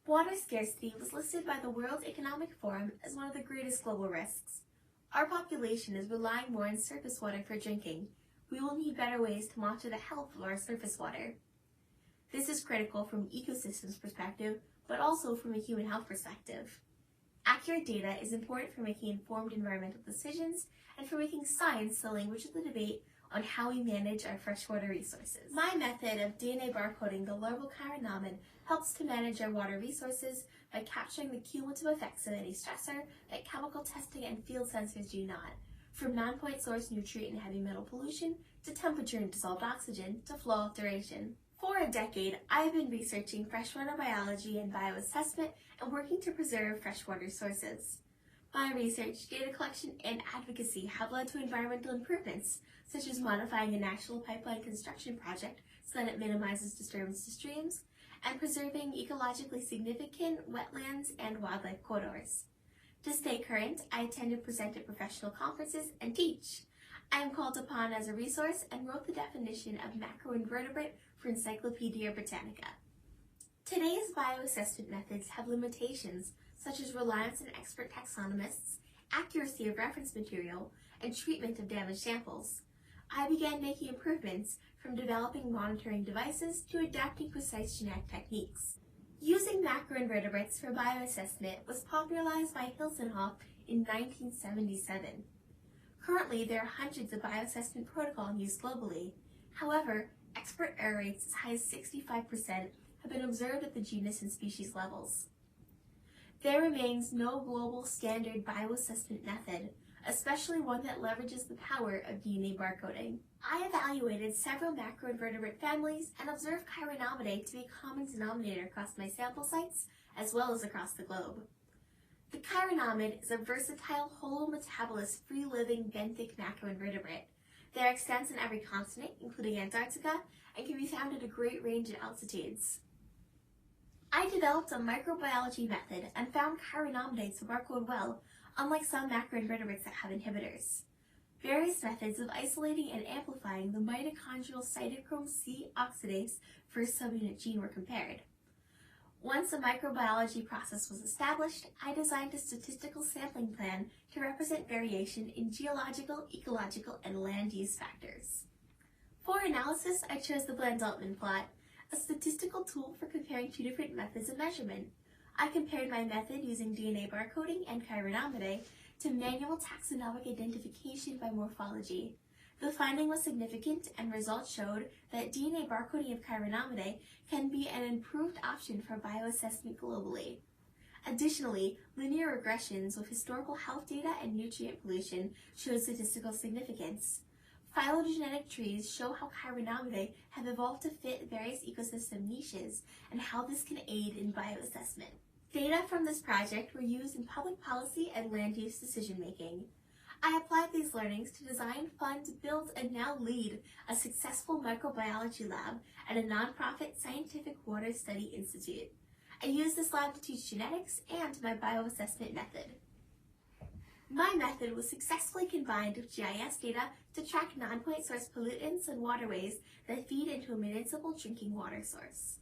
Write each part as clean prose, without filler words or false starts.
Water scarcity was listed by the World Economic Forum as one of the greatest global risks. Our population is relying more on surface water for drinking. We will need better ways to monitor the health of our surface water. This is critical from an ecosystems perspective, but also from a human health perspective. Accurate data is important for making informed environmental decisions and for making science the language of the debate on how we manage our freshwater resources. My method of DNA barcoding the larval chironomid helps to manage our water resources by capturing the cumulative effects of any stressor that chemical testing and field sensors do not, from non-point source nutrient and heavy metal pollution to temperature and dissolved oxygen to flow alteration. For a decade, I've been researching freshwater biology and bioassessment and working to preserve freshwater sources. My research, data collection, and advocacy have led to environmental improvements, such as modifying a national pipeline construction project so that it minimizes disturbance to streams, and preserving ecologically significant wetlands and wildlife corridors. To stay current, I attend and present at professional conferences and teach. I am called upon as a resource and wrote the definition of macroinvertebrate for Encyclopedia Britannica. Today's bioassessment methods have limitations such as reliance on expert taxonomists, accuracy of reference material, and treatment of damaged samples. I began making improvements from developing monitoring devices to adapting precise genetic techniques. Using macroinvertebrates for bioassessment was popularized by Hilsenhoff in 1977. Currently, there are hundreds of bioassessment protocols used globally. However, expert error rates as high as 65% have been observed at the genus and species levels. There remains no global standard bioassessment method, especially one that leverages the power of DNA barcoding. I evaluated several macroinvertebrate families and observed chironomidae to be a common denominator across my sample sites, as well as across the globe. The chironomid is a versatile, holometabolous, free-living, benthic macroinvertebrate. They are extant in every continent, including Antarctica, and can be found at a great range of altitudes. I developed a microbiology method and found chironomidae to barcode well, unlike some macroinvertebrates that have inhibitors. Various methods of isolating and amplifying the mitochondrial cytochrome C oxidase first subunit gene were compared. Once a microbiology process was established, I designed a statistical sampling plan to represent variation in geological, ecological, and land use factors. For analysis, I chose the Bland-Altman plot, a statistical tool for comparing two different methods of measurement. I compared my method using DNA barcoding and chironomidae to manual taxonomic identification by morphology. The finding was significant, and results showed that DNA barcoding of chironomidae can be an improved option for bioassessment globally. Additionally, linear regressions with historical health data and nutrient pollution showed statistical significance. Phylogenetic trees show how chironomidae have evolved to fit various ecosystem niches and how this can aid in bioassessment. Data from this project were used in public policy and land use decision-making. I applied these learnings to design, fund, build, and now lead a successful microbiology lab at a nonprofit scientific water study institute. I used this lab to teach genetics and my bioassessment method. My method was successfully combined with GIS data to track non-point source pollutants and waterways that feed into a municipal drinking water source.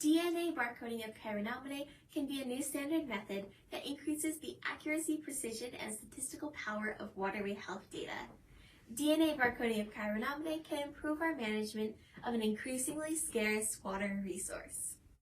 DNA barcoding of chironomidae can be a new standard method that increases the accuracy, precision, and statistical power of waterway health data. DNA barcoding of chironomidae can improve our management of an increasingly scarce water resource.